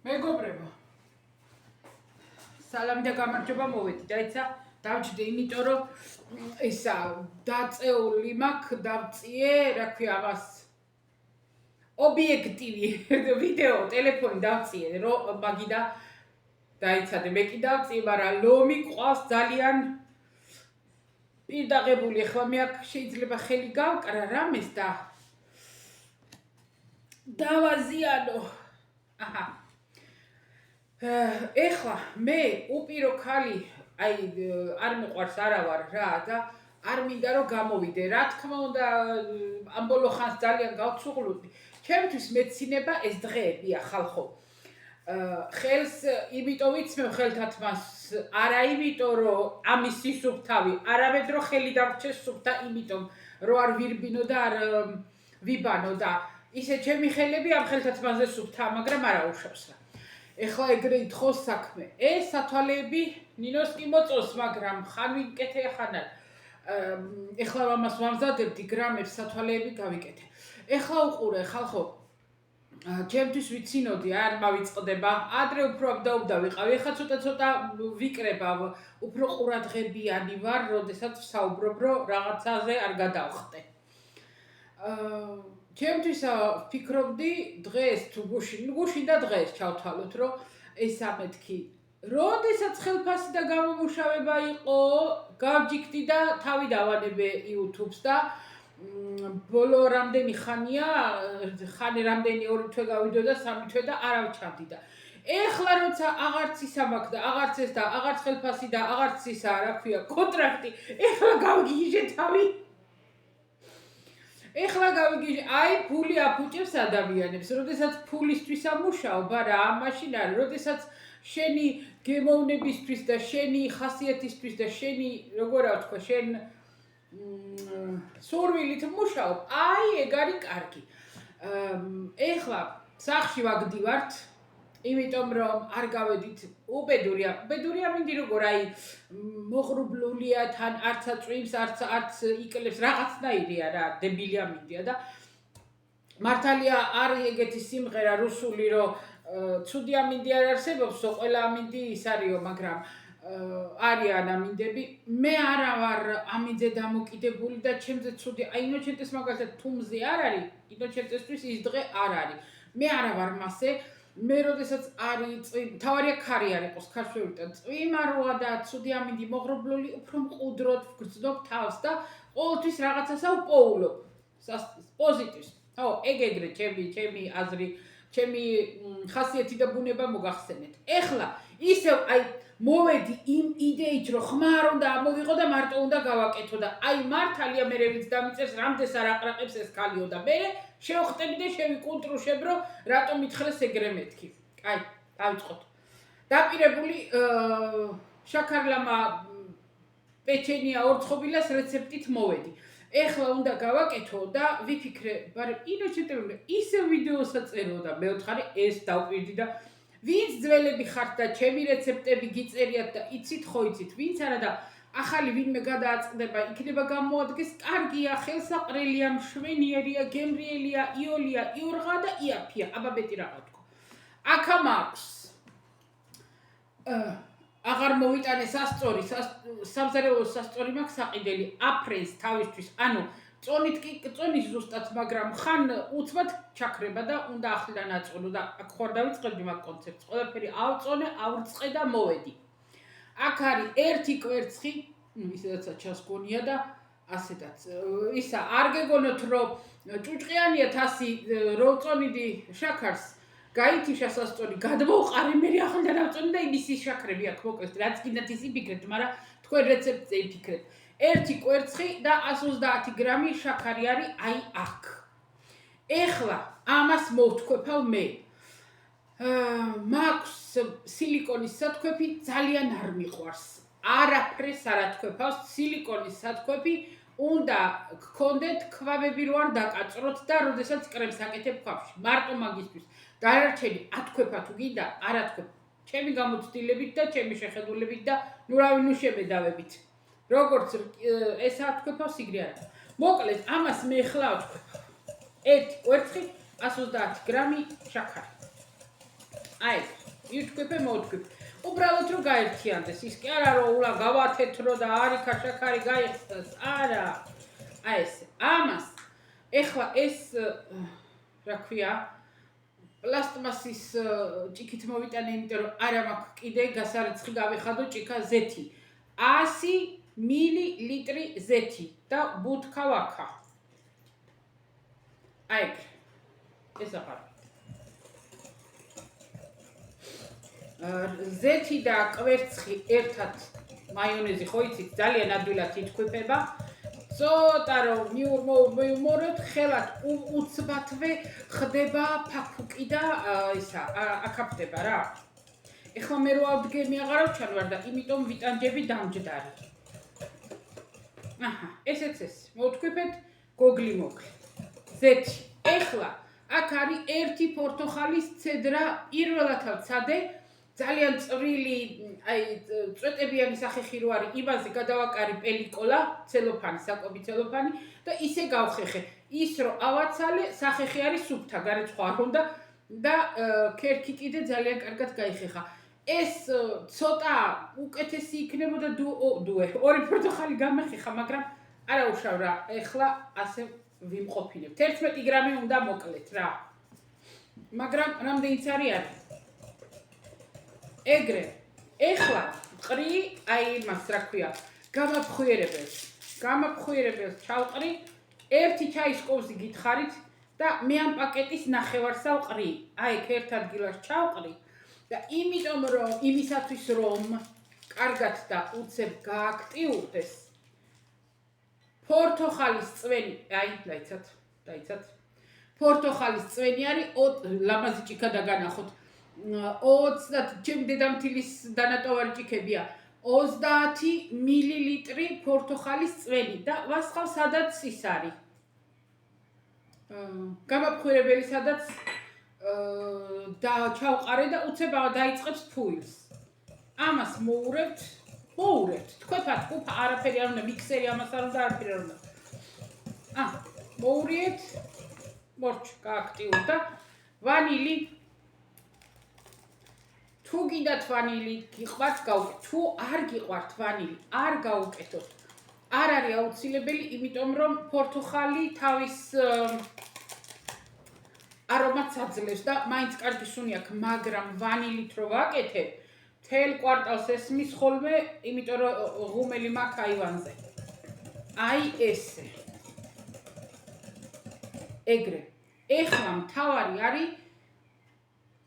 მეგობრებო, სალამი და გამარჯობა მოვედი და იცი დავჭდე, იმიტომ რომ ისა დაწეული მაქვს, დავწიე, რა ქვია ამას ობიექტივი, ვიდეო, ტელეფონი დავწიე, რომ მაგიდა დაიცადე, მე კი დავწიე, მაგრამ ლომი ყავს ძალიან პირდაღებული, ახლა მე აქ შეიძლება ხელი გავკრა რამეს და დავაზიანო. აჰა. ეხლა მე უპირო ხალი აი არ მიყვარს არა ვარ რა და არ მინდა რომ გამოვიდე. რა თქმა უნდა ამ ბოლო ხანს ძალიან გავცუღლუდი. ჩემთვის მეცინება ეს დღეებია ხალხო. ხელს იმიტომ ვიცმევ ხელთათმას, არა იმიტომ რომ ამის სისუფთავი, არამედ რომ ხელი დამრჩეს სუფთა იმიტომ რომ არ ვირბინო და არ ვიბანო და ისე ჩემი ხელები ამ ხელთათმაზე სუფთა, მაგრამ არა უშავს რა. ეხლა ეგრე ითხოვს საქმე. ეს სათვალეები ნინოს კი მოწოს, მაგრამ ხან ვიკეთე ხან არა. ეხლა ამას ვამზადებდი გრამებს სათვალეები გავიკეთე. ეხლა უყურე ხალხო. ჩემთვის ვიცინოდი არ მავიწყდება. ადრე უფრო აბდაუბდა ვიყავი. ეხლა ცოტა ვიკრებავ. უფრო ყურადღებიანი ვარ, როდესაც ვსაუბრობ, რომ რაღაცაზე არ გადავხტე. ჩემთვის ვფიქრობდი დღეს თუ გუშინ და დღეს ჩავთვალოთ, რომ ეს ამეთქი. როდესაც ხელფასი და გამომუშავება იყო, გავჯიქდი და თავი დავანებე YouTube-ს და ბოლო რამდენი ხანია, რამდენი 2 თვე გავიდო და 3 თვე და არ ავჩამდი და ეხლა როცა აღარც ისა მაქვს და აღარც ეს და აღარც ხელფასი და აღარც ისა, რა ქვია, კონტრაქტი, ეხლა გავგიჟე თავი. ეხლა გავიგიჟე, აი ფული აფუჭებს ადამიანებს, როდესაც ფულისთვის ამუშაობ, არა ამ მაშინ არის, როდესაც შენი გემოვნებისთვის და შენი ხასიათისთვის და შენი, როგორ ვთქვა, შენ სურვილით მუშაობ, აი ეგ არის კარგი. ეხლა სახლში ვაგდივართ, იმიტომ რომ არ გავედით უბედურია მინდი როგორ აი მოღრუბლულია თან არც აწვიმს არც იკლებს რაღაცნაირია რა დებილია მინდია და მართალია არ ეგეთი სიმღერა რუსული რომ ცუდი ამინდი არ არსებობს ყველა ამინდი ის არისო მაგრამ არიან ამინდები მე არა ვარ ამინდზე დამოკიდებული და ჩემზე ცუდი აი ინოჩენტეს მაგალითად თუმზე არ არის ინოჩენტესთვის ის დღე არ არის მე არა ვარ მასე მე როდესაც არის თავარია ქარი არ იყოს ქართველიდან წვიმაროა და ცუდი ამინდი მოღრუბლული უფრო მყუდროდ ვგრძნობ თავს და ყოველთვის რაღაცასა ვპოულობ პოზიტივს ხო ეგრე ჩემი აზრი ჩემი ხასიათი და ბუნება მოგახსენეთ ეხლა ისევ აი მოვედი იმ იდეით რომ ხმარ უნდა ამოვიღო და მარტო უნდა გავაკეთო და აი მართალია მე ვინც დამიწერს რამდენს არ აყრაყებს ეს კალიო და მე შევხტები და შევიკუნტრუშებ რომ რატომ მითხრეს ეგრე მეთქი აი დავიწყოთ დაპირებული შაქარლამა პეჩენია ორცხობილას რეცეპტით მოვედი ეხლა უნდა გავაკეთო და ვიფიქრე მაგრამ ინოჩენტები ისე ვიდეოსაც წერო და მეოთხარი ეს დავპირდი და ვინც ძველები ხართ და ჩემი რეცეპტები გიწერიათ და იცით ხო იცით ვინც არა და ახალი ვინმე გადააწყდება იქნება გამოადგეს კარგია ხელსაყრელია მშვენიერია გემრიელია იოლია იურღა და იაფია აბა მეტი რა ვთქო აქა მაქვს აღარ მოვიტანე სასწორი სამზარეულო სასწორი მაქვს საყიდელი აფრენს თავისთვის ანუ წონის ზუსტად მაგრამ ხან უცბად ჩაქრება და უნდა ახლიდან აწონო და აქ ხوار დავიწყებდი მაგ კონცეფტს ყველაფერი ავწონე ავრწყე და მოვედი აქ არის ერთი კვერცხი ისედაც ჩასგონია და ასეთაც ისა არ გეგონოთ რომ ჭუჭყიანია თასი რო წონიდი შაქარს გაითიშა სასწორი გადმოვყარე მე ახლიდან ავწონე და იმისი შაქრები აქ მოკლედ რაც გინდათ ის იფიქრეთ მაგრამ თქვენ რეცეპტზე იფიქრეთ ერთი კვერცხი და 130 გრამი შაქარი არის აი აქ ეხლა ამას მოვთქვეფავ მე მაქვს სილიკონის სათქვეფი ძალიან არ მიყვარს არაფერს არ ათქვეფავს სილიკონის სათქვეფი უნდა გქონდეთ ქვაბები რო არ დაკაწროთ და როდესაც კრემს აკეთებ ქვაბში მარტო მაგისთვის დანარჩენი ათქვეფა თუ გინდა არ ათქვეფ ჩემი გამოცდილებით და ჩემი შეხედულებით და ნუ რავი ნუ შემედავებით როგორც ეს ათქვეფავს იგრე არა მოკლედ ამას მე ხლა ვთქვი ერთი კვერცხი 130 გრამი შაქარი აი, იტყვიფე მოვტყვიფ. უბრალოდ რომ გაერთიანდეს, ის კი არა რომ ულა გავათეთრო და არიქა შაქარი გაიხსნას, არა. აი ესე. ამას ეხლა ეს რა ქვია, პლასტმასის ჭიქით მოვიტანე, იმიტომ რომ არა მაქვს კიდე გასარიცხი გავიხადო ჭიქა ზეთი. 100 მილილიტრი ზეთი და ბუთქა ვაქა. აი, ეს ახალი. ზეთი და კვერცხი ერთად მაიონეზი ხო იცით, ძალიან ადვილად ითქვიფება. ცოტა რომ მიუმოროთ, ხელად უცბათვე ხდება ფაფუკი და ისა აკაფდება რა. ეხლა მე რო ავდგე მეაღარავ ჩანვარ და იმიტომ ვიტანჯები დამჯდარი. აჰა, ესეც ეს. მოვთქვიფეთ გოგლი მოკლე. ზეთი. ეხლა აქ არის ერთი პორტოხალის ცედრა პირველად ვცადე. ძალიან წვრილი, აი წვეტებიანი სახეხი რო არის, იმაზე გადავაკარი პელიკოლა, ცელოფანი, საკვები ცელოფანი და ისე გავხეხე. ის რო ავაცალე, სახეხი არის სუფთა, გარეთ სხვა არ უნდა და ქერქი კიდე ძალიან კარგად გაიხეხა. ეს ცოტა უკეთესი იქნებოდა დუე. ორი პორტოხალი გამეხეხა, მაგრამ არა უშავ რა. ეხლა ასე ვიმყოფინებთ. 11 გრამი უნდა მოკლეთ რა. მაგრამ რამდენიც არის? ეგრე, ეხლა ყრი, აი იმას რა ქვია, გამაფხვიერებელს ჩავყრი, ერთი ჩაის კოვზი გითხარით და მე ამ პაკეტის ნახევარს ავყრი. აი, ერთ ადგილას ჩავყრი და იმიტომ რომ იმისათვის რომ კარგად და უცებ გააქტიურდეს, პორტოხალის წვენი, აი, დაიცათ. პორტოხალის წვენი არის ლამაზი ჭიქა დაგანახოთ. 30 ჩემი დედამთილის დანატოვარი ჭიქებია. 30 მილილიტრი პორტოხალის წვენი და ვასხავ სადაც ის არის. გამაფხვირებელი სადაც და ჩავყარე და უცებ დაიწყებს ფუილს. ამას მოურევთ, თქვენთან უფა არაფერი არ უნდა, მიქსერი ამას არ უნდა, არაფერი არ უნდა. მოურიეთ, მორჩ გააქტიურდა, ვანილი თუ გინდათ ვანილი გიყვართ გავუკეთოთ. თუ არ გიყვართ ვანილი, არ გაუკეთოთ. არ არის აუცილებელი, იმიტომ რომ პორტოხალი თავის არომატს აძლევს და მაინც კარგი სუნი აქვს, მაგრამ ვანილით რო ვაკეთებ, თელ კვარტალს ესმის ხოლმე, იმიტომ რომ ღუმელი მაქვს აივანზე. აი ესე. ეგრე. ეხლა მთავარი არის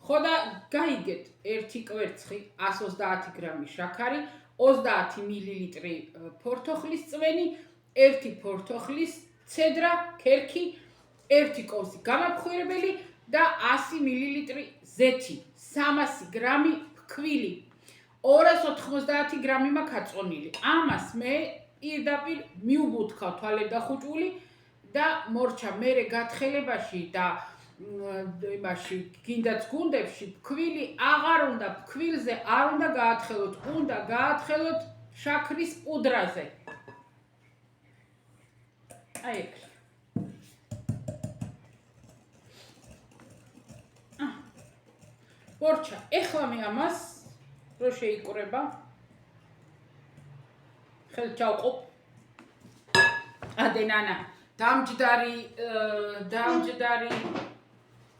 ხო და გაიგეთ ერთი კვერცხი 130 გრამი შაქარი, 30 მილილიტრი პორტოხლის წვენი, ერთი პორტოხლის ცედრა, ქერქი, ერთი კოვზი გამაფხვირებელი და 100 მილილიტრი ზეთი, 300 გრამი ფქვილი, 290 გრამი მაქვს აწონილი. ამას მე პირდაპირ მიუბუთხავ თვალედახუჭული და მორჩა მერე გათხელებაში და იმაში გინდათ გუნდებში ფქვილი აღარ უნდა, ფქვილზე არ უნდა გაათხელოთ, უნდა გაათხელოთ შაქრის პუდრაზე. აი ეგ. მორჩა, ეხლა მე ამას რო შეიკრება ხელ ჩავყოფ. ადენანა, დამჯდარი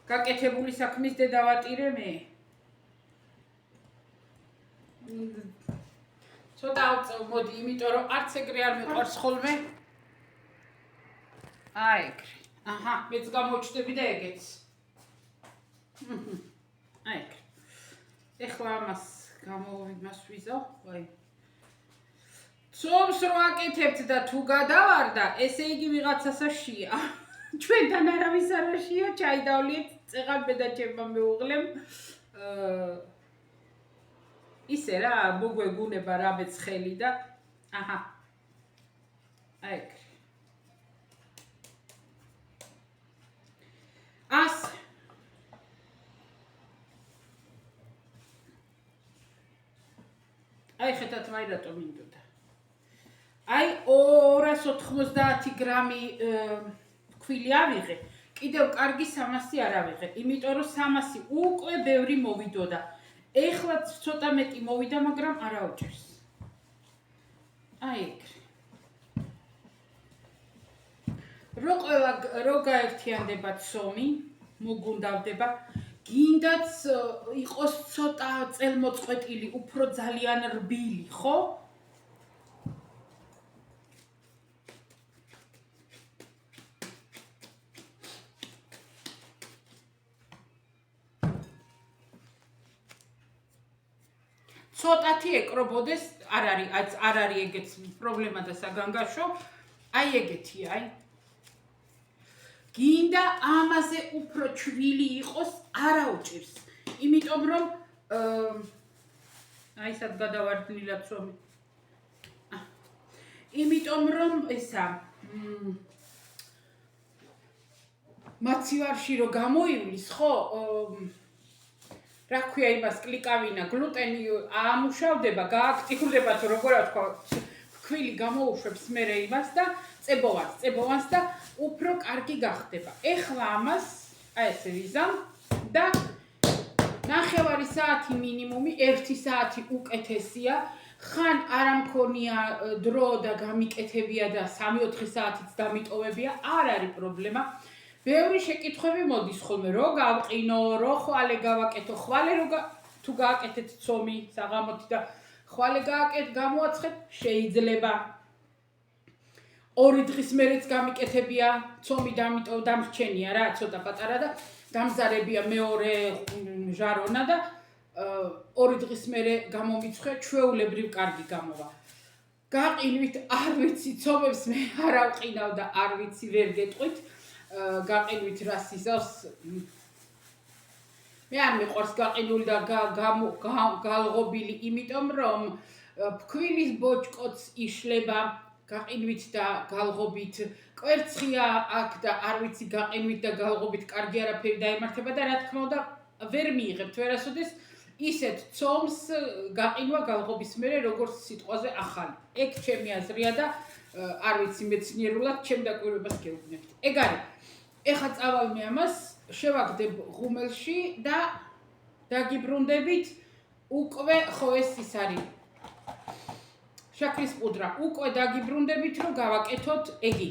გაკეთებული საქმის დედავატირე მე. ცოტა ავწევ, მოდი, იმიტომ რომ არც ეგრე არ მიყვარს ხოლმე. აი ეგრე. აჰა, მეც გამოჩნდები და ეგეც. აი ეგრე. ეხლა ამას ვიზავ, აი. ცომს რო აკეთებთ და თუ გადავარდა, ესე იგი ვიღაცასა შია. ჩვენთან არავის არ შია, ჩაიდავლიეთ, წეღამბე და ჩემმა მეუღლემ. ისე რა, მოგვეგუნება რამეც ხელი და აჰა. აი ეგ. ასე. აი ხეთათ მაი რატო მინდოდა. აი 290 გრამი ფქვილი ავიღე კიდევ კარგი 300 არ ავიღე, იმიტომ რომ 300 უკვე ბევრი მოვიდოდა. ეხლა ცოტა მეტი მოვიდა, მაგრამ არ აუჭირს. აი ეგრე. რო გაერთიანდება ცომი, მოგუნდავდება, გინდაც იყოს ცოტა წელმოწყვეტილი, უფრო ძალიან რბილი, ხო? ცოტათი ეკრობოდეს, არ არის ეგეც პრობლემა და საგანგაშო, აი ეგეთი, აი. გინდა ამაზე უფრო ჩვილი იყოს, არ აუჭირს. იმიტომ რომ აი სად გადავარდნილა ცომი. იმიტომ რომ ესა მაცივარში რო გამოივლის, ხო? რა ქვია იმას კლიკავინა, გლუტენი ამუშავდება, გააქტიურდება თუ როგორ თქვა, ქვილი გამოუშვებს მერე იმას და წებოვანს და უფრო კარგი გახდება. ეხლა ამას აი ესე ვიზამ და 9 საათი მინიმუმი, 1 საათი უკეთესია. ხან არ მქონია დრო და გამიკეთებია და 3-4 საათიც დამიტოვებია, არ არის პრობლემა. ბევრი შეკითხვები მოდის ხოლმე, რო გავყინო, რო ხვალე გავაკეთო, ხვალე თუ გააკეთეთ ცომი საღამოთი და ხვალე გამოაცხეთ, შეიძლება. 2 დღის მერეც გამიკეთებია, ცომი დამრჩენია რა, ცოტა პატარა და დამზარებია მეორე ჟარონა და 2 დღის მერე გამომიცხე, ჩვეულებრივ კარგი გამოვა. გაყინვით არ ვიცი, ცომებს მე არ ავყინავ და არ ვიცი, ვერ გეტყვით. გაყინვით რას იზავს. მე არ მიყვარს გაყინული და გალღობილი, იმიტომ რომ ფქვილის ბოჭკოც იშლება გაყინვით და გალღობით. კვერცხია აქ და არ ვიცი, გაყინვით და გალღობით კარგი არაფერი დაემართება და რა თქმა უნდა ვერ მიიღებთ ვერასოდეს ისეთ ცომს გაყინვა გალღობის მერე როგორც სიტყვაზე ახალი. ეგ ჩემი აზრია და არ ვიცი მეცნიერულად ჩემ დაკვირვებას გეუბნებთ. ეგ არის. ეხლა წავალმე ამას, შევაგდებ ღუმელში და დაგიბრუნდებით უკვე ხო ეს ის არის. შაქრის პუდრა უკვე დაგიბრუნდებით რომ გავაკეთოთ ეგი.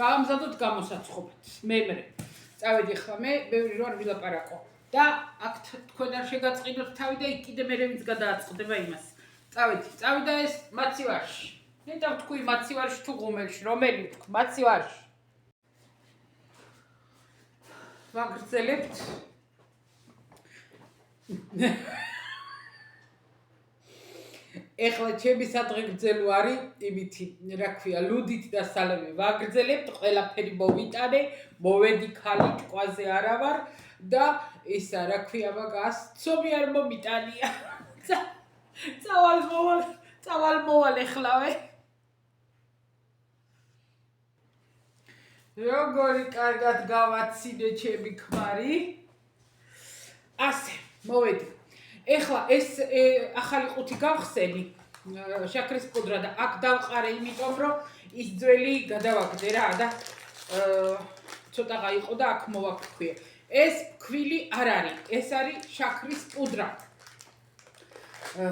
გავამზადოთ გამოსაცხობად. მემრე. წავედი ხა მე ბევრი რო არ ვილაპარაკო. და აქ თქვენ არ შეგაწყინოთ თავი და იქ კიდე მერე ვინც გადააწყდება იმას. წავიდა ეს მაცივარში. მე დავთქვი მაცივარში თუ ღუმელში, რომელი ვთქვი მაცივარში. ვაგრძელებთ. ეხლა ჩემი სადღეგრძელო არის იმითი, რა ქვია, ლუდით და სალები ვაგრძელებთ, ყველაფერი მოვიტანე, მოვედი ქალი ჭკვაზე არა ვარ და ისა რა ქვია მაგას, ცომი არ მომიტანია. წავალ მოვალ ეხლავე. როგორი კარგად გავაცინე ჩემი ქმარი. ასე, მოვედი. ეხლა ეს ახალი ყუთი გავხსენი, შაქრის პუდრა და აქ დავყარე, იმიტომ რომ ის ძველი გადავაგდე რა და ცოტა გაიყო და აქ მოვაფქვიე. ეს ქვილი არ არის, ეს არის შაქრის პუდრა.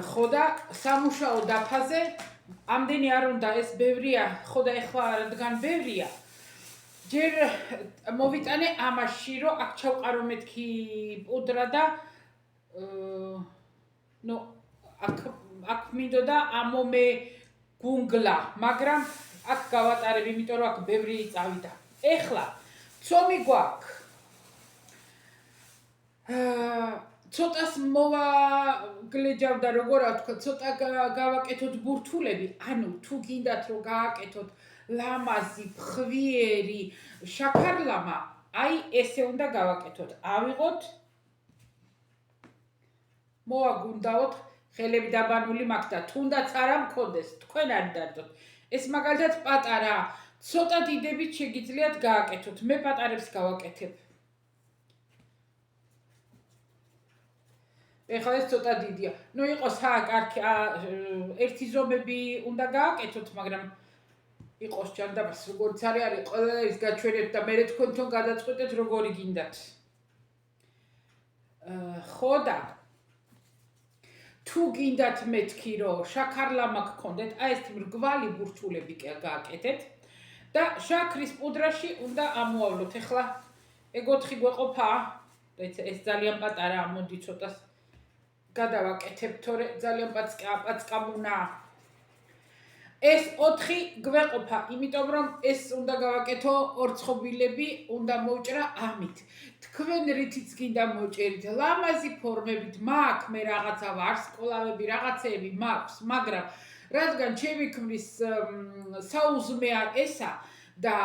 ხო და სამუშაო დაფაზე ამდენი არ უნდა, ეს ბევრია, ხო და ეხლა რადგან ბევრია. ჯერ მოვიტანე ამაში, რომ აქ ჩავყარო მეთქი პუდრა და აქ მინდოდა ამომე გუნგლა, მაგრამ აქ გავატარებ, იმიტომ რომ აქ ბევრი წავიდა. ეხლა ცომი გვაქვს. ცოტას მოვაგლეჯავ და როგორ ვთქვა, ცოტა გავაკეთოთ ბურთულები, ანუ თუ გინდათ რომ გააკეთოთ ლამაზი, ფხვიერი, შაქარლამა, აი ესე უნდა გავაკეთოთ. ავიღოთ, მოვაგუნდაოთ, ხელები დაბანული მაქვს და თუნდაც არა მქონდეს, თქვენ არ დარდოთ. ეს მაგალითად პატარა, ცოტა დიდებით შეგიძლიათ გააკეთოთ. მე პატარებს გავაკეთებ. ეხლა ეს ცოტა დიდია. იყოს აქ ერთი ზომები უნდა გააკეთოთ, მაგრამ იყოს ჭანდაბას როგორც არის ყველა ის გაჩვენებთ და მე თქვენთან გადაწყვეტეთ როგორი გინდათ. ხო და თუ გინდათ მეთქი რომ შაქარლამა გქონდეთ, აი ეს მრგვალი ბურჩულები გააკეთეთ და შაქრის პუდრაში უნდა ამოავლოთ. ეხლა ეგ 4 გვეყოფა, ეს ძალიან პატარაა, მოდი ცოტას გადავაკეთებ, თორე ძალიან პაწკამუნა. ეს 4 გვეყოფა, იმიტომ რომ ეს უნდა გავაკეთო ორცხობილები, უნდა მოვჭრა ამით. თქვენ რითიც გინდა მოჭერით, ლამაზი ფორმებით მაქვს, მე რაღაცა ვარსკვლავები, რაღაცეები მაქვს, მაგრამ რადგან ჩემი ქმრის საუზმეა ესა და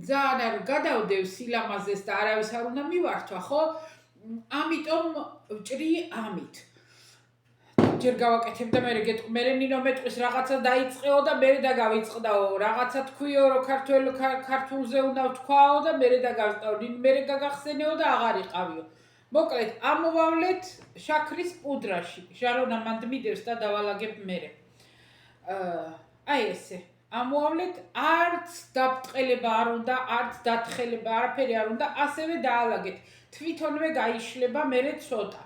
ძალიან არ გადავდევ სილამაზეს და არავის არ უნდა მივართვა, ხო? ამიტომ ვჭრი ამით. ჯერ გავაკეთებ და მე ნინო მეტყვის რაღაცა დაიწყეო და მე დაგავიწყდაო, რაღაცა თქვიო რომ ქართულზე უნდა ვთქვაო და მე დაგავიწყდაო, მე გაგახსენეო და აღარ იყავიო. მოკლედ, ამოვავლეთ შაქრის პუდრაში. ჟარონა მანდ მიდევს და დავალაგებ მე. აი ესე. ამოვავლეთ, არც დაბტყელება არ უნდა, არც დათხელება, არაფერი არ უნდა, ასევე დაალაგეთ. თვითონვე გაიშლება მე ცოტა.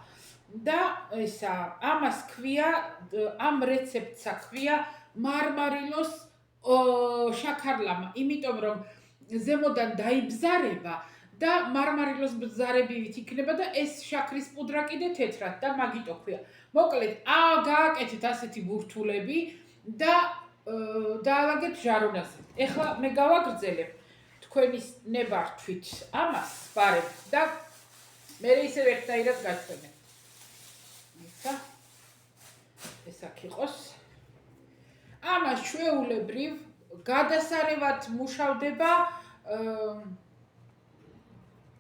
და ესა ამას ქვია, ამ რეცეპტსა ქვია მარმარილოს შაქარლამა, იმიტომ რომ ზემოდან დაიბზარება და მარმარილოს ბზარებივით იქნება და ეს შაქრის პუდრა კიდე თეთრად და მაგიტო ქვია. მოკლედ, გააკეთეთ ასეთი ბურთულები და დაალაგეთ ჟარონაზე. ეხლა მე გავაგრძელებ თქვენის ნებართვით ამას ვარებ და მე ისევ ერთნაირად გაჩვენებ. ეს აქ იყოს. ამას ჩვეულებრივ გადასარევად მუშავდება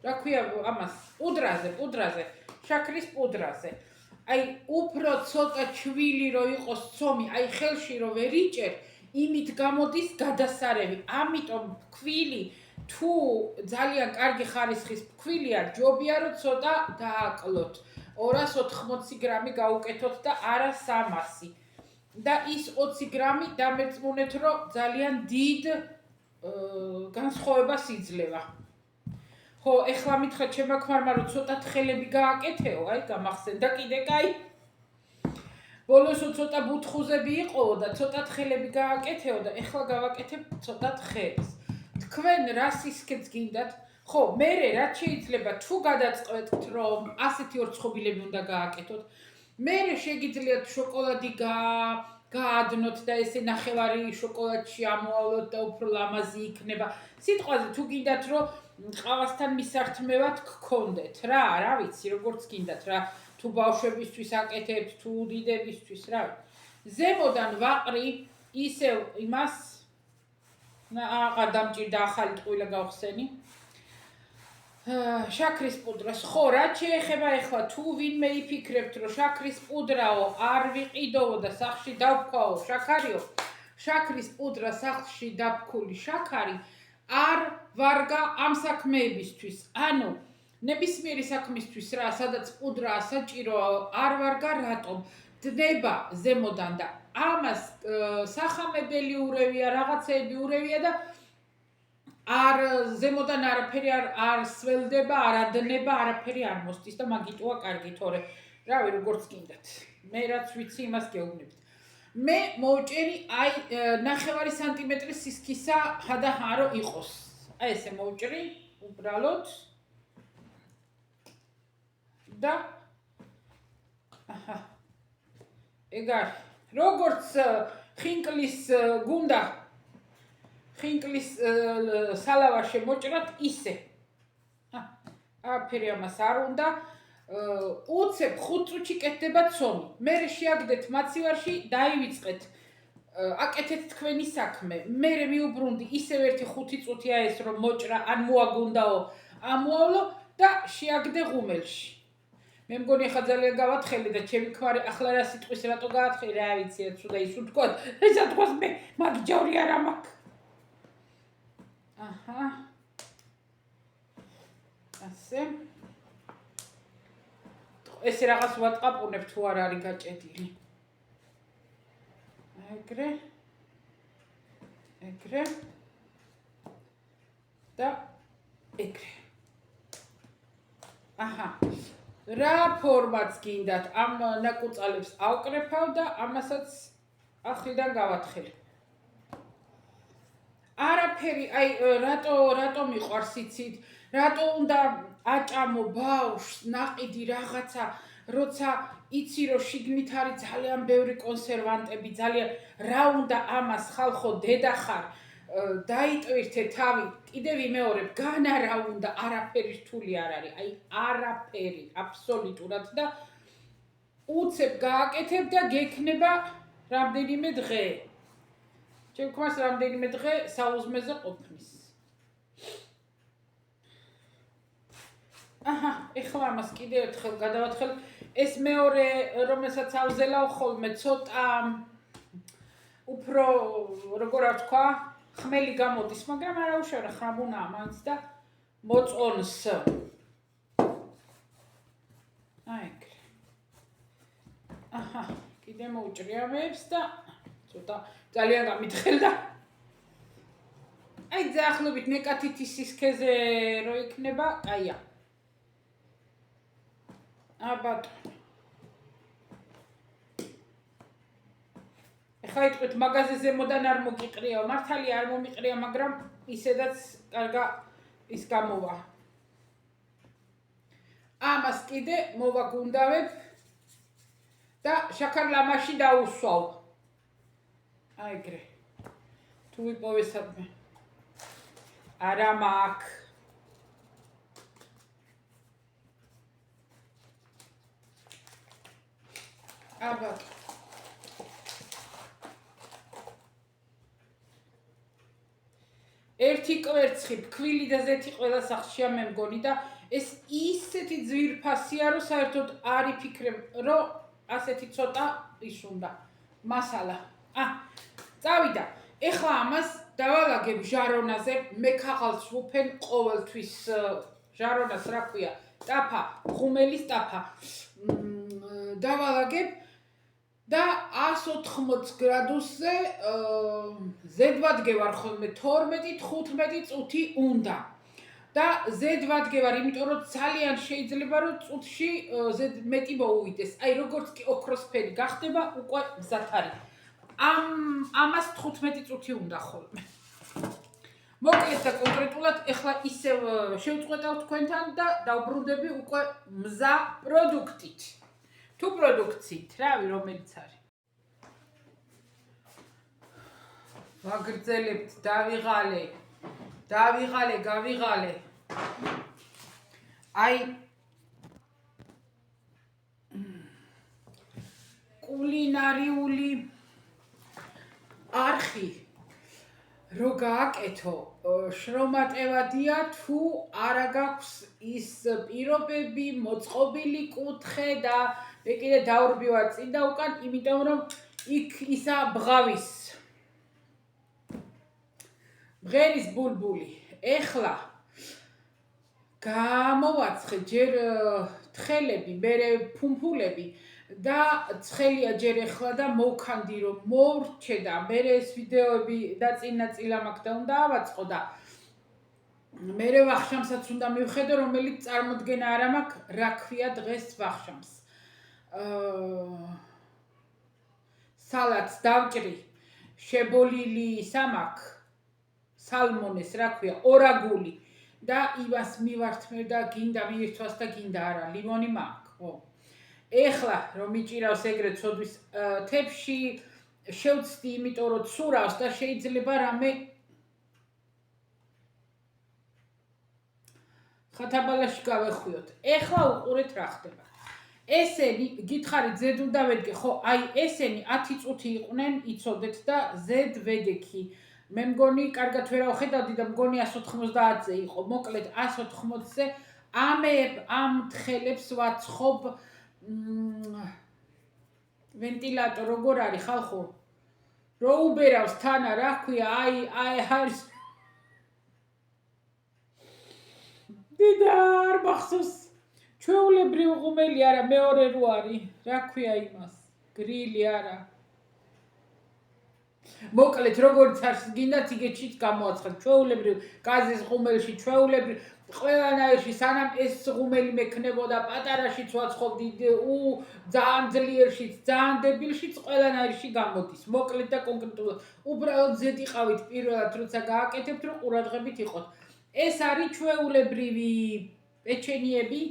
რა ქვია ამას პუდრაზე, შაქრის პუდრაზე. აი უფრო ცოტა ჩვილი რო იყოს ცომი, აი ხელში რო ვერ იჭერ, იმით გამოდის გადასარევი. ამიტომ ფქვილი თუ ძალიან კარგი ხარისხის ფქვილია, ჯობია რომ ცოტა დააკლოთ. 280 გრამი გაუკეთოთ და არა 300. და ის 20 გრამი დამერწმუნეთ, რომ ძალიან დიდ განსხვავებას იძლევა. ხო, ეხლა მითხრა ჩემმა ქმარმა, რომ ცოტა თხელები გააკეთეო, აი გამახსენდა კიდე კაი. ბოლოსო ცოტა ბუთხუზები იყოო და ცოტა თხელები გააკეთეო და ეხლა გავაკეთებ ცოტა თხელს. თქვენ რა სისქეც გინდათ? ხო, მე რაც შეიძლება თუ გადაწყვეტთ, რომ ასეთი ორცხობილები უნდა გააკეთოთ, მე შეგიძლიათ შოკოლადი გაადნოთ და ესე ნახევარი შოკოლადში ამოავლოთ და უფრო ლამაზი იქნება. სიტყვაზე თუ გინდათ, რომ ყავასთან მისართმევად გქონდეთ რა, რა ვიცი, როგორც გინდათ რა, თუ ბავშვებისთვის აკეთებთ, თუ დიდებისთვის, რა ვიცი. ზემოდან ვაყრი ისევ იმას აღარ დამჭირდა ახალი ტყუილა გავხსენი. შაქრის პუდრას. ხო, რაც შეეხება ეხლა თუ ვინმე იფიქრებთ, რომ შაქრის პუდრაო არ ვიყიდოო და სახლში დავქვაო შაქარიო, შაქრის პუდრა სახლში დაფქული შაქარი არ ვარგა ამ საქმეებისთვის. ანუ ნებისმიერი საქმისთვის რა, სადაც პუდრაა საჭირო, არ ვარგა რატომ? დნება ზემოდან და ამას სახამებელი ურევია, რაღაცეები ურევია და არ ზემოდან არაფერი არ სველდება, არ ადნება, არაფერი არ მოსდის და მაგიტოა კარგი, თორე რავი როგორც გინდათ. მე რაც ვიცი იმას გეუბნებით. მე მოვჭერი აი 9 სანტიმეტრის სისქისა ჰადაჰარო იყოს. აი ესე მოვჭრი უბრალოდ და ეგარ როგორც ხინკლის გუნდა ხინკლის სალავაში მოჭრათ ისე. აფერი ამას არ უნდა. უცებ 5 წუთში კეთდება ცომი. მე შეაგდეთ მაცივარში, დაივიწყეთ. აკეთეთ თქვენი საქმე. მე მიუბრუნდი ისევ ერთი 5 წუთია ეს რომ მოჭრა, ან მოაგუნდაო, ამოავლო და შეაგდე ღუმელში. მე მგონი ახლა ძალიან გავათხელი და ჩემი ქმარი ახლა რა სიტყვის რატო გაათხელი, რა ვიცი, ცუდა ის უთქვათ. ესა თქოს მე მაგჯორი არ მაქვს. აჰა. ასე. ესე რაღაც ვატყაპუნებ თუ არ არის გაჭედილი. ეგრე. ეგრე და ეგრე. აჰა. რა ფორმაც გინდათ ამ ნაკუწალებს ავკრეფავ და ამასაც ახლიდან გავათხელი. არაფერი, აი რატო მიყვარს იცით? რატო უნდა აჭამო ბავშვს ნაყიდი რაღაცა, როცა იცი რომ შიგნით არის ძალიან ბევრი კონსერვანტები, ძალიან რა უნდა ამას ხალხო დედა ხარ, დაიტვირთე თავი, კიდევ ვიმეორებ, განა რა უნდა, არაფერი რთული არ არის, აი არაფერი, აბსოლუტურად და უცებ გააკეთებ და გექნება რამდენიმე დღე. ჩემს რამდენიმე დღე საუზმეზე ყოფნის. აჰა, ეხლა ამას კიდევ ერთხელ გადავათხელ. ეს მეორე, რომელსაც ავზელავ ხოლმე, ცოტა უფრო როგორ ვთქვა, ხმელი გამოდის, მაგრამ არა უშავნა, ხრამუნაა მაინც და მოწონს. აი ეგრე. აჰა, კიდე მოუჭრიამებს და ცოტა ძალიან გამითხელდა. აი ძახლობით ნეკათითი სისქეზე რო იქნება, აია. აბატ. ეხლა იტყვით მაღაზიაზე ზემოდან არ მოგიყრია, მართალია არ მომიყრია, მაგრამ ისედაც კარგა ის გამოვა. ამას კიდე მოვაგუნდავებ და შაქარ-ლამაში დაუსვავ. აი ეგრე. თუ ვიპოვე სადმე. არა მაქვს. აბა. ერთი კვერცხი, ფქვილი და ზეთი ყველა სახლშია მე მგონი და ეს ისეთი ძვირფასია, რომ საერთოდ არ იფიქრებ, რომ ასეთი ცოტა ის უნდა მასალა. წავიდა. ეხლა ამას დავალაგებ ჟარონაზე, მე ქაღალდს ვუფენ ყოველთვის ჟარონას რა ქვია, ტაფა, ხუმელის ტაფა. დავალაგებ და 180 გრადუსზე ზედვადგე ვარ ხოლმე 12-15 წუთი უნდა. და ზედვადგე ვარ, იმიტომ რომ ძალიან შეიძლება რომ წუთში მეტი მოუვიდეს. აი როგორც კი ოქროსფერი გახდება, უკვე მზად არის. ამას 15 წუთი უნდა ხოლმე. მოკლედ და კონკრეტულად ეხლა ისევ შევწყვეტავ თქვენთან და დავბრუნდები უკვე მზა პროდუქტით. თუ პროდუქციით, რავი, რომელიც არის. ვაგრძელებთ, გავიღალე. აი კულინარიული არხი რო გააკეთო, შრომატევადია თუ არა გაქვს ის პირობები, მოწყობილი კუთხე და მე კიდე დავრბივარ წინ და უკან, იმიტომ რომ იქ ისა ბღავის მღერის ბულბული. ეხლა გამოვაცხე ჯერ თხელები, მერე ფუმფულები და ცხელია ჯერ ეხლა და მოვქანდი რომ მოვრჩე და მერე ეს ვიდეოები და წინა მაქვს და უნდა ავაწყო და მერე ვახშამსაც უნდა მივხედო, რომელიც წარმოდგენა არ მაქვს, რა ქვია დღეს ვახშამს. სალატს დავჭრი, შებოლილი სამაქ, სალმონეს რა ქვია, ორაგული და იმას მივართმევ და გინდა მიირთვას და გინდა არა, ლიმონი მაქვს, ხო. ეხლა რომ მიჭირავს ეგრე ცოდვის თებში შევცდი, იმიტომ რომ ცურავს და შეიძლება რამე ხათაბალაში გავეხვიოთ. ეხლა უყურეთ რა ხდება. ესენი გითხარით ზედ უნდა ვედგე, ხო, აი ესენი 10 წუთი იყვნენ, იცოდეთ და ზედ ვედექი. მე მგონი კარგად ვერავ ხედავდი და მგონი 190-ზე იყო. მოკლედ 180-ზე ამ თხელებს ვაცხობ ვენტილატორ როგორ არის ხალხო? რო უბერავს თანა რა ქვია, აი არის დიდარ მახსოვს ჩვეულებრივ ღუმელი არა, მეორე რო არის, რა ქვია იმას? გრილი არა. მოკლედ როგორც არის გინდათ იგეჩით გამოაცხადეთ ჩვეულებრივ კაზის ღუმელში ჩვეულებრივ ყველანაირში სანამ ეს ღუმელი მექნებოდა პატარაშიც ვაცხობდი ძალიან ძლიერშიც ძალიან დებილშიც ყველანაირში გამოდის მოკლედ და კონკრეტულად უბრალოდ ზედიყავით პირველად როცა გააკეთებთ რომ ყურადღებით იყოთ ეს არის ჩვეულებრივი პეჩენიები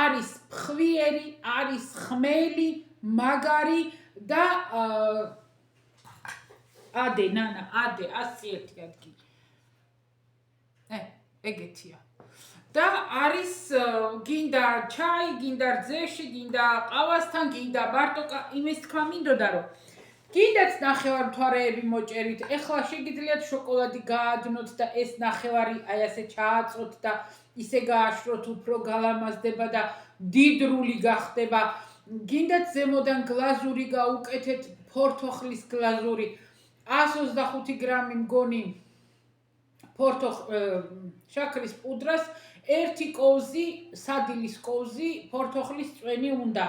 არის ფხვიერი არის ხმელი მაგარი და ადე ნანა ადე 101 ადგილი ეგეთია და არის გინდა ჩაი გინდა რძეში გინდა ყავასთან გინდა მარტო იმის თქმა მინდოდა რომ გინდაც ნახევარმთვარეები მოჭერით ეხლა შეგიძლიათ შოკოლადი გაადნოთ და ეს ნახევარი აი ასე ჩააწოთ და ისე გააშროთ უფრო გალამაზდება და დიდრული გახდება გინდაც ზემოდან გლაზური გაუკეთეთ ფორთოხლის გლაზური 125 გრამი მგონი შაქრის პუდრას 1 კოვზი სადილის კოვზი ფორთოხლის წვენი უნდა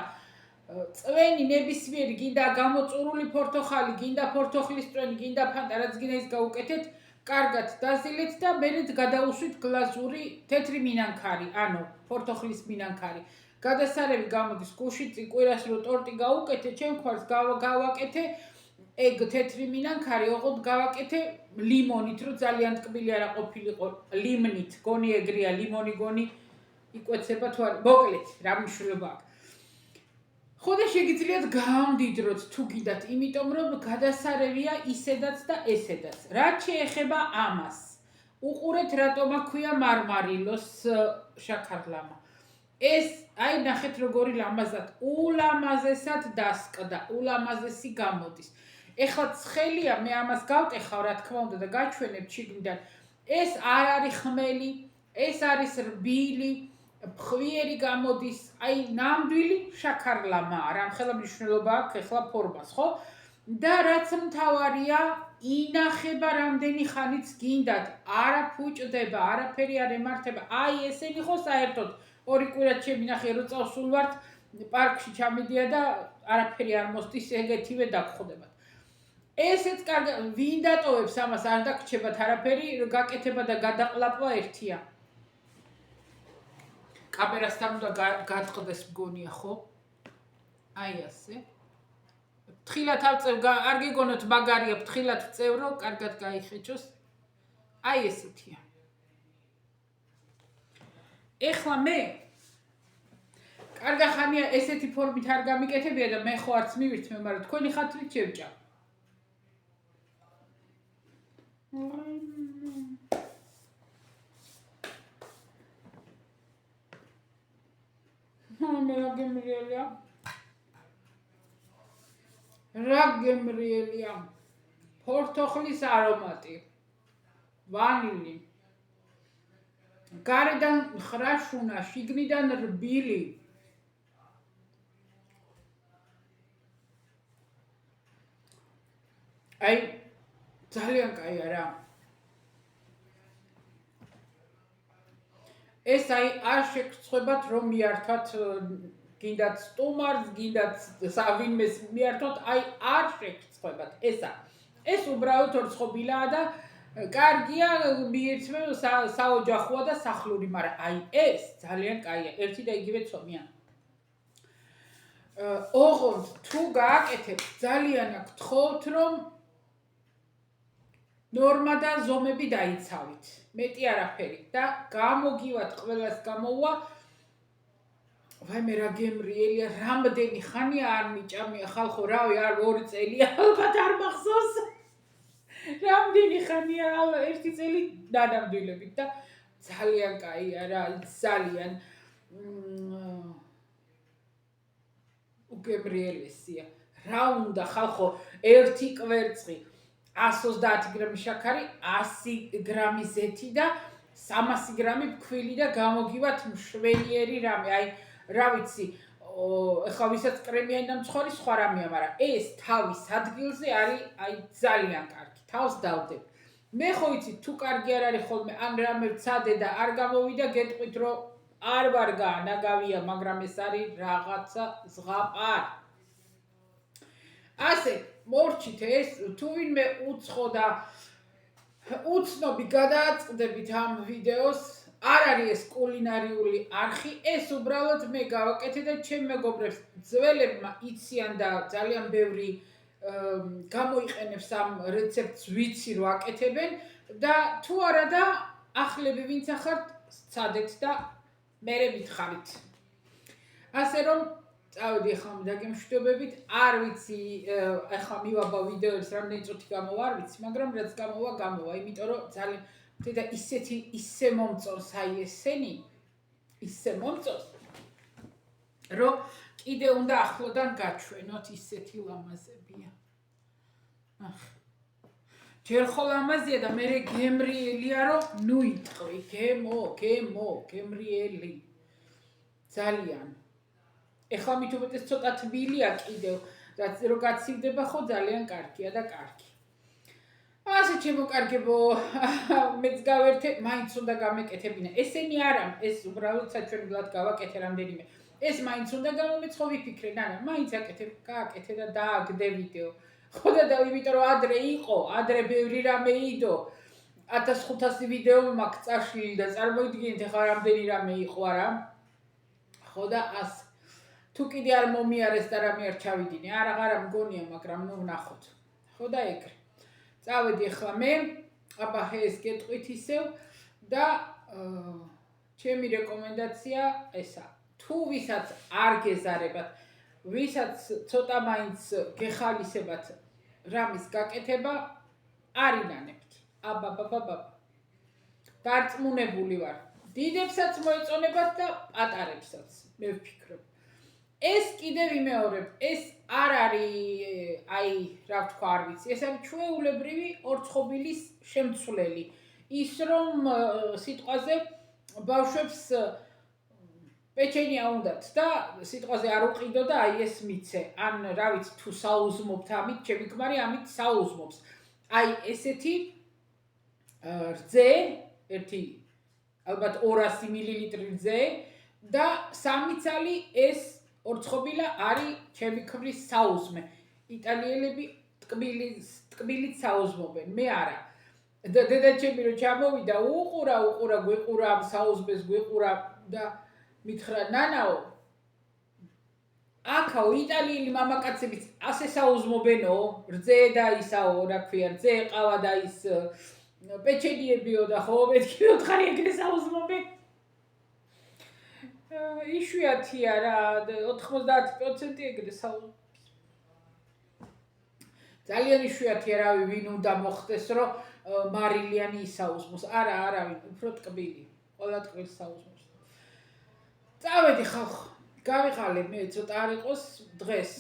წვენი ნებისმიერი გინდა გამოწურული ფორთოხალი გინდა ფორთოხლის წვენი გინდა ფანტა რაც გინდა ის გაუკეთეთ კარგად დაზილეთ და მერე გადაუშვით გლაზური თეთრი მინანქარი ანუ ფორთოხლის მინანქარი გადასარევი გამოდის გუში კვირას რო ტორტი გაუკეთე ჩემ ხარს გავაკეთე ეგ თეთრი მინანქარი ოღონდ გავაკეთე ლიმონით რომ ძალიან ტკბილი არა ყოფილიყო ლიმნით გონი ეგრეა ლიმონი გონი იკვეცება თუ არა მოკლედ რა მნიშვნელობა აქვს ხოდა შეგიძლიათ გაამდიდროთ თუ გიდათ იმიტომ რომ გადასარევია ისედაც და ესედაც რაც შეეხება ამას უყურეთ რატომ აქვია მარმარილოს შაქარლამა ეს აი ნახეთ როგორი ლამაზად ულამაზესად დასკდა ულამაზესი გამოდის ეხლა ცხელია მე ამას გავტეხავ რა თქმა უნდა და გაჩვენებ შიგნიდან ეს არ არის ხმელი ეს არის რბილი ფხვიერი გამოდის აი ნამდვილი შაქარლამა რამხელა მნიშვნელობა აქვს ეხლა ფორმას ხო და რაც მთავარია ინახება რამდენი ხანიც გინდათ არა ფუჭდება არაფერი არ ემართება აი ესენი ხო საერთოდ ორი კვირა შემინახე რომ წავსულ ვართ პარკში ჩამიდია და არაფერი არ მოსდის ეგეთივე დაგხვდებათ ესეც კარგი ვინ დატოვებს ამას არ დაგრჩებათ არაფერი გაკეთება და გადაყლაპვა ერთია კამერასთან უნდა გაწყდეს მგონია ხო აი ასე ფრთხილად ავწევ არ გეგონოთ მაგარია ფრთხილად ვწევ რომ კარგად გაიხეჭოს აი ესეთია ეხლა მე კარგა ხანია ესეთი ფორმით არ გამიკეთებია და მე ხო არც მივირთმევ მაგრამ თქვენი ხათრით შევჭამ რა გემრიელია ფორთოხლის არომატი ვანილი გარედან ხრაშუნა შიგნიდან რბილი აი ძალიან კაია რა ეს აი არ შეგწყვებათ რომ მიართვათ გინდათ სტუმარს გინდათ ვინმეს მიართვათ აი არ შეგწყვებათ ეს უბრალოდ ორცხობილაა და კარგია მიირთმევ საოჯახოა და სახლური მაგრამ აი ეს ძალიან კაია ერთი და იგივე ცომია ოღონდ თუ გააკეთებთ ძალიან გთხოვთ რომ ნორმა და ზომები დაიცავით მეტი არაფერი და გამოგივათ ყველას გამოვა ვაიმე რა გემრიელია რამდენი ხანია არ მიჭამია ხალხო რავი არ 2 წელია ალბათ არ მახსოვს რამდენი ხანია ერთი წელი დანამდვილებით და ძალიან კაია რა ძალიან უგემრიელესია რა უნდა ხალხო ერთი კვერცხი 130 გრამი შაქარი 100 გრამი ზეთი და 300 გრამი ფქვილი და გამოგივათ მშვენიერი რამე აი რა ვიცი ეხლა ვისაც კრემიანი და მცხარი სხვა რამეა მაგრამ ეს თავის ადგილზე არის აი ძალიან კარგი თავს დავდებ მე ხო ვიცი თუ კარგი არ არის ხოლმე ან რამე ვცადე და არ გამოვიდა გეტყვით რომ არ ვარ განაგავია მაგრამ ეს არის რაღაცა ზღაპარ ასე მორჩით ეს თუ ვინმე უცხო და უცნობი გადააწყდებით ამ ვიდეოს არ არის ეს კულინარიული არხი ეს უბრალოდ მე გავაკეთე და ჩემ მეგობრებს ძველებმა იციან და ძალიან ბევრი გამოიყენებს ამ რეცეპტს ვიცი რომ აკეთებენ და თუ არა და ახლები ვინც ახართ სცადეთ და მერე მითხარით ასე რომ წავედი ახლა დაგემშვიდობებით არ ვიცი ახლა მივაბა ვიდეოებს რამდენი წუთი გამოვა არ ვიცი მაგრამ რაც გამოვა იმიტომ რომ ძალიან და ისე მომწონს აი ესენი ისე მომწონს რომ კიდე უნდა ახლოდან გაჩვენოთ ისეთი ლამაზებია ჯერ ხო ლამაზია და მე გემრიელია რომ ნუ იტყვი გემრიელი ძალიან ეხლა მით უმეტეს ცოტა თბილია კიდევ რაც რო გაცივდება ხო ძალიან კარგია და კარგი ასე ჩემო კარგებო მეც გავერთე მაინც უნდა გამეკეთებინა ესენი არა ეს უბრალოდ საჩვენებლად გავაკეთე რამდენიმე ეს მაინც უნდა გამომეცხო ვიფიქრე ნანა მაინც გააკეთე და დააგდე ვიდეო ხო და იმიტომ რომ ადრე ბევრი რამე იდო 1500 ვიდეო მაქვს წაშლილი და წარმოიდგინეთ ახლა რამდენი რამე იყო არა ხო და ასე თუ კიდე არ მომიარეს და რამე არ ჩავიდინე არა მგონია მაგრამ ნუ ვნახოთ ხო და ეგრე წავედი ახლა მე აბა ეს გეტყვით ისევ და ჩემი რეკომენდაცია ესა თუ ვისაც არ გეზარებათ ვისაც ცოტა მაინც გეხალისებათ რამის გაკეთება არ ინანებთ აბა დარწმუნებული ვარ დიდებსაც მოეწონებათ და პატარებსაც მე ვფიქრობ ეს კიდევ ვიმეორებ ეს არ არის აი რა ვთქვა არ ვიცი ეს არის ჩვეულებრივი ორცხობილის შემცვლელი ის რომ სიტყვაზე ბავშვებს პეჩენია უნდათ და სიტყვაზე არ უყიდო და აი ეს მიცე ან რა ვიცი თუ საუზმობთ ამით ჩემი ქმარი ამით საუზმობს აი ესეთი რძე ერთი ალბათ 200 მილილიტრი რძე და 3 ცალი ეს ორცხობილა არის ჩემი ქმრის საუზმე იტალიელები ტკბილით საუზმობენ მე არა და დედაჩემი რომ ჩამოვიდა უყურა გვიყურა ამ საუზმეს გვიყურა და მითხრა ნანაო აქაო იტალიელი მამაკაცებიც ასე საუზმობენო რძე და ისაო რა ქვია რძე ყავა და ის პეჩენიებიო და ხო მეთქი ოთხარი ეგრე საუზმობენ იშვიათია რა 90% ეგრე საუზმობს ძალიან იშვიათია რავი ვინ უნდა მოხდეს რომ მარილიანი ისაუზმოს არავინ უფრო ტკბილი ყველა ტკბილს საუზმობს წავედი ხალხო გავიყალე მე ცოტა არ იყოს დღეს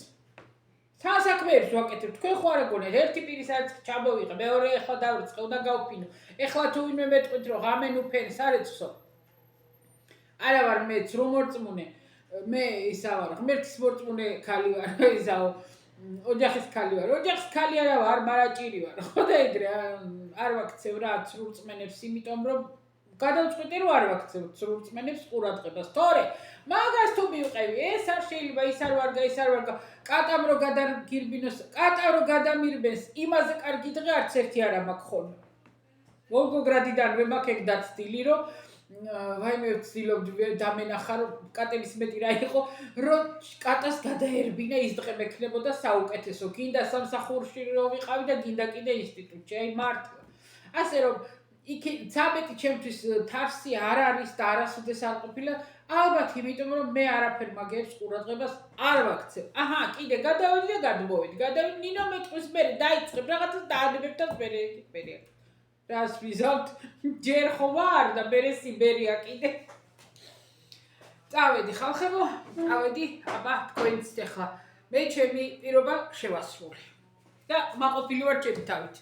საქმეებს ვაკეთებ თქვენ ხო არ აგონეთ ერთი პირისაც ჩამოვიღე მეორე ახლა დავრიცხე უნდა გავფინო ეხლა თუ ვინმე მეტყვით რომ ღამენ უფენს არ ეცხო არა ვარ მეც რომ მორწმუნე მე ისა ვარ ღმერთის მორწმუნე ქალი ვარ ისაო ოჯახის ქალი ვარ ოჯახის ქალი არა ვარ მარაჭირი ვარ ხო და ეგრე არ ვაქცევ რა სრულწმენებს იმიტომ რომ გადავწყვიტე რომ არ ვაქცევ სრულწმენებს ყურადღებას თორე მაგას თუ მივყევი ეს არ შეიძლება ის არ ვარგა ის არ ვარგა კატამ რო გადაგირბინოს კატა რო გადამირბეს იმაზე კარგი დღე არც ერთი არ მაქვს ხოლმე ვოლგოგრადიდან მე მაქვს ეგ დაცდილი რომ ვაიმე ვცდილობდი დამენახა რომ კატების მეტი რა იყო რომ კატას გადაერბინა ის დღე მექნებოდა საუკეთესო გინდა სამსახურში რო ვიყავი და გინდა კიდე ინსტიტუტში აი მართლა ასე რომ იქ ცაბეთი ჩემთვის თარსი არ არის და არასოდეს არ ყოფილა ალბათ იმიტომ რომ მე არაფერ მაგებს ყურადღებას არ ვაქცევ აჰა კიდე გადავედი და გადმოვედი გადავედი ნინო მეტყვის მე დაიწყებ რაღაცას დაანებებ და მე რას ვიზავთ ჯერ ხო ვარ და მე სიბერია კიდე წავედი ხალხებო წავედი აბა თქვენც ახლა მე ჩემი პირობა შევასრულე და მაყოფილი ვარ ჩემი თავით